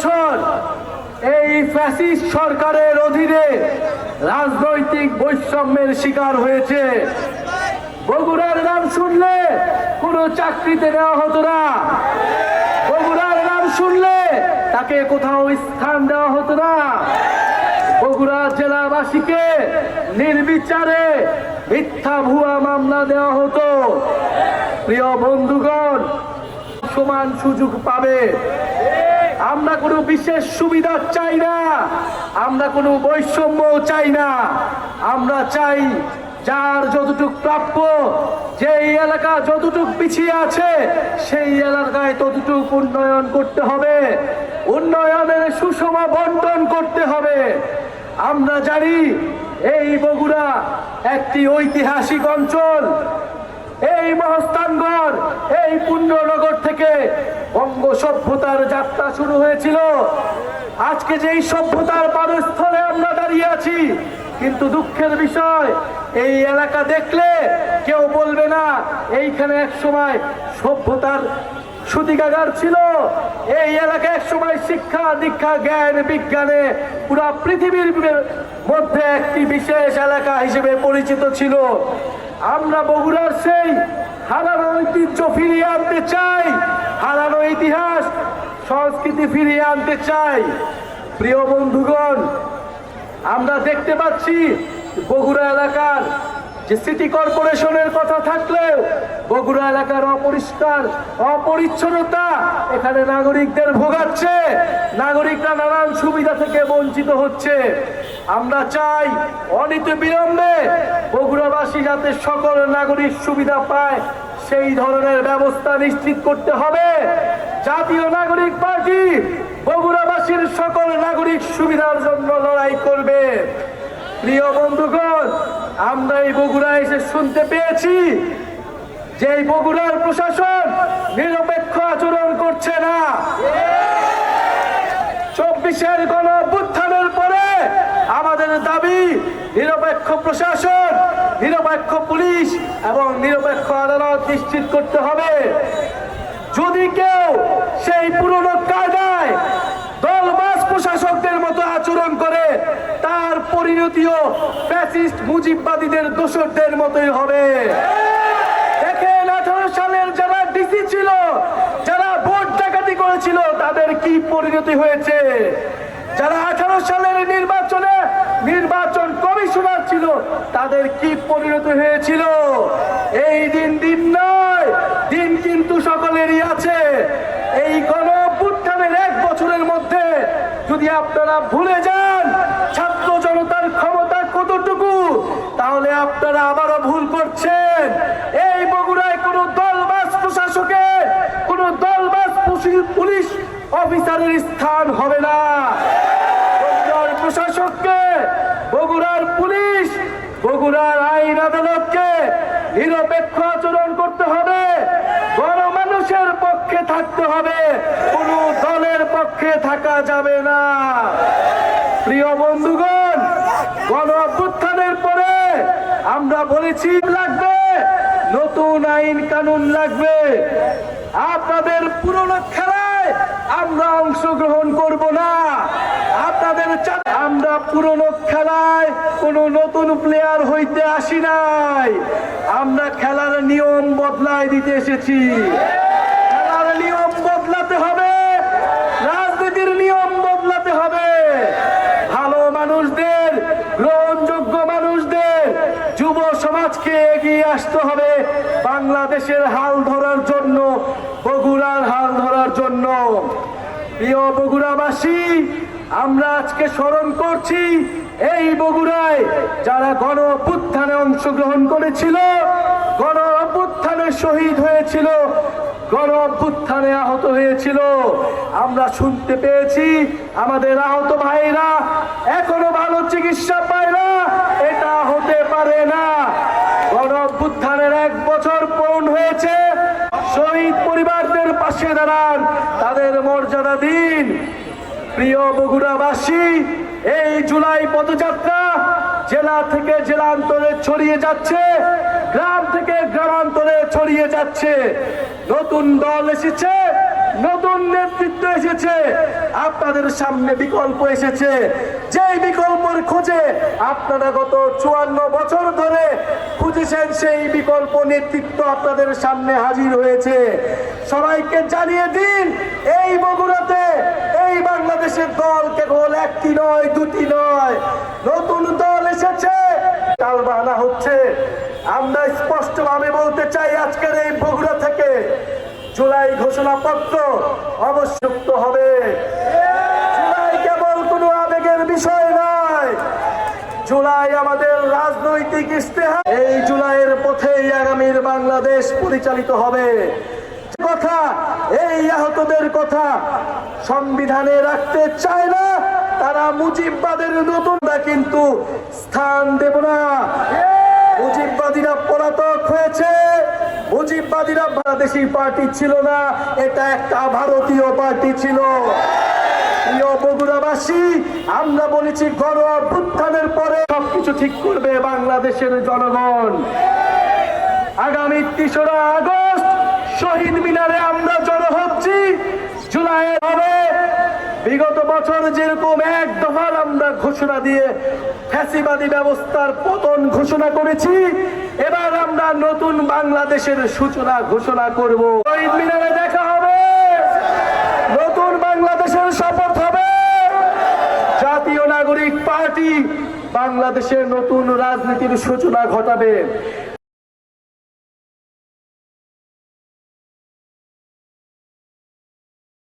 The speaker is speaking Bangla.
বছর এই ফ্যাসিস্ট সরকারের অধীনে রাজনৈতিক বৈষম্যের শিকার হয়েছে। বগুড়ার নাম শুনলে কোনো চাকরিতে নেওয়া হতো না, বগুড়ার নাম শুনলে তাকে কোথাও স্থান দেওয়া হতো না, বগুড়া জেলাবাসীকে নির্বিচারে মিথ্যা ভুয়া মামলা দেওয়া হতো। প্রিয় বন্ধুগণ, সমান সুযোগ পাবে। আমরা কোনো বিশেষ সুবিধা চাই না, আমরা কোনো বৈষম্য চাই না। আমরা চাই যার যতটুক প্রাপ্য, যেই এলাকা যতটুক পিছিয়ে আছে সেই এলাকায় ততটুক উন্নয়ন করতে হবে, উন্নয়নের সুষম বন্টন করতে হবে। আমরা জানি এই বগুড়া একটি ঐতিহাসিক অঞ্চল। এই মহস্থানগড়, এই পুণ্যনগর থেকে বঙ্গ সভ্যতার যাত্রা শুরু হয়েছিল। আজকে যেই সভ্যতার পাদস্থলে আমরা দাঁড়িয়ে আছি, কিন্তু দুঃখের বিষয় এই এলাকা দেখলে কেউ বলবে না এইখানে এক সময় সভ্যতার সূতিকাগার ছিল, এই এলাকা এক সময় শিক্ষা দীক্ষা জ্ঞান বিজ্ঞানে পুরা পৃথিবীর মধ্যে একটি বিশেষ এলাকা হিসেবে পরিচিত ছিল। আমরা বগুড়ার সেই হারানো ঐতিহ্য ফিরিয়ে আনতে চাই, হারানো ইতিহাস সংস্কৃতি ফিরিয়ে আনতে চাই। প্রিয় বন্ধুগণ, আমরা দেখতে পাচ্ছি বগুড়া এলাকার যে সিটি কর্পোরেশনের কথা থাকলেও বগুড়া এলাকার অপরিষ্কার অপরিচ্ছন্নতা এখানে নাগরিকদের ভোগাচ্ছে, নাগরিকরা নানান সুবিধা থেকে বঞ্চিত হচ্ছে। আমরা চাই অনতিবিলম্বে বগুড়াবাসী যাতে সকল নাগরিক সুবিধা পায় সেই ধরনের ব্যবস্থা নিশ্চিত করতে হবে। জাতীয় নাগরিক পার্টি বগুড়াবাসীর সকল নাগরিক সুবিধার জন্য লড়াই করবে। প্রিয় বন্ধুগণ, আমরা এই বগুড়া এসে শুনতে পেয়েছি যে এই বগুড়ার প্রশাসন নিরপেক্ষ আচরণ করছে না। 24-এর গণ অভ্যুত্থানের পরে আমাদের দাবি নিরপেক্ষ প্রশাসন, নিরপেক্ষ পুলিশ এবং নিরপেক্ষ আদালত নিশ্চিত করতে হবে। যদি কেউ সেই পুরনো কায়দায় দলবাজ প্রশাসকদের মতো আচরণ করে, তার পরিণতিও ফ্যাসিস্ট মুজিববাদীদের দোসরদের মতোই হবে। দেখেন 18 সালের যারা ডিসি ছিল, যারা ভোট ডাকাতি করেছিল, তাদের কি পরিণতি হয়েছে। যারা 18 সালের নির্বাচনে নির্বাচন কমিশনার ছিল, তাদের কি পরিণতি হয়েছিল। এই দিন নয়, দিন কিন্তু সকলেরই আছে। এই গণ অভ্যুত্থানের 1 বছরের মধ্যে যদি আপনারা ভুলে যান ছাত্র জনতার ক্ষমতা কতটুকু, তাহলে আপনারা আবারও ভুল করছেন। এই বগুড়ায় কোনো দলবাজ প্রশাসকের, কোনো দলবাজ পুলিশ অফিসারের স্থান হবে না। বগুড়ার প্রশাসককে, বগুড়ার পুলিশ, বগুড়ার আইন আদালতকে নিরপেক্ষ আচরণ করতে হবে, গণমানুষের পক্ষে থাকতে হবে, কোনো দলের পক্ষে থাকা যাবে না। প্রিয় বন্ধুগণ, গণ অভ্যুত্থানের পরে আমরা বলেছি লাগবে নতুন আইন কানুন লাগবে। আপনাদের পুরনো খেলায় আমরা অংশগ্রহণ করব না। আপনাদের আমরা পুরনো খেলায় কোনো নতুন প্লেয়ার হইতে আসি নাই, আমরা খেলার নিয়ম বদলায় দিতে এসেছি। খেলার নিয়ম বদলাতে হবে, রাজনীতির নিয়ম বদলাতে হবে। ভালো মানুষদের, গ্রহণযোগ্য মানুষদের, যুব সমাজকে এগিয়ে আসতে হবে বাংলাদেশের হাল ধরার জন্য, বগুড়ার হাল ধরার জন্য। প্রিয় বগুড়াবাসী, আমরা আজকে স্মরণ করছি এই বগুড়ায় যারা গণ অভ্যুত্থানে অংশগ্রহণ করেছিল, গণ অভ্যুত্থানে শহীদ হয়েছিল, গণ অভ্যুত্থানে আহত হয়েছিল। আমরা শুনতে পেয়েছি আমাদের আহত ভাইরা এখনো ভালো চিকিৎসা পায় না। এটা হতে পারে না। গণ অভ্যুত্থানের 1 বছর পূর্ণ হয়েছে। শহীদ পরিবারদের পাশে দাঁড়ান, তাদের মর্যাদা দিন। প্রিয় বগুড়াবাসী, এই জুলাই পদযাত্রা জেলা থেকে জেলান্তরে ছড়িয়ে যাচ্ছে, গ্রাম থেকে গ্রামান্তরে ছড়িয়ে যাচ্ছে। নতুন দল এসেছে, নতুন নেতৃত্ব এসেছে। আপনাদের সামনে বিকল্প এসেছে, যেই বিকল্পের খোঁজে আপনারা গত 54 বছর ধরে খুঁজেছেন, সেই বিকল্প নেতৃত্ব আপনাদের সামনে হাজির হয়েছে। সবাইকে জানিয়ে দিন, এই বগুড়াতে এই বাংলাদেশের দল কেবল একটি নয়, দুটি নয়, নতুন দল এসেছে, টালবাহানা হচ্ছে। আমরা স্পষ্টভাবে বলতে চাই, আজকের এই বগুড়া থেকে জুলাই ঘোষণাপত্র অবশ্যই হবে। জুলাই কেবল কোনো আবেগের বিষয় নয়, জুলাই আমাদের রাজনৈতিক ইস্তেহার। এই জুলাইয়ের পথেই আগামীর বাংলাদেশ পরিচালিত হবে। কথা, এই আহতদের কথা সংবিধানে রাখতে চায় না, তারা মুজিববাদের নতুনরা কিন্তু স্থান দেব না। মুজিববাদীরা পলাতক হয়েছে, মুজিববাদীরা বাংলাদেশি পার্টি ছিল না, এটা একটা ভারতীয় পার্টি ছিল। প্রিয় বগুড়াবাসী, আমরা বলেছি গণ অভ্যুত্থানের পরে সবকিছু ঠিক করবে বাংলাদেশের জনগণ। আগামী ৩রা আগস্ট শহীদ মিনারে আমরা জড়ো হচ্ছি। জুলাই হবে বিগত বছর যেরকম এক দফার আমরা ঘোষণা দিয়ে ফ্যাসিবাদী ব্যবস্থার পতন ঘোষণা করেছি, এবার আমরা নতুন বাংলাদেশের সূচনা ঘোষণা করব। শহীদ মিনারে দেখা হবে, নতুন বাংলাদেশের শপথ হবে। জাতীয় নাগরিক পার্টি বাংলাদেশের নতুন রাজনীতির সূচনা ঘটাবে।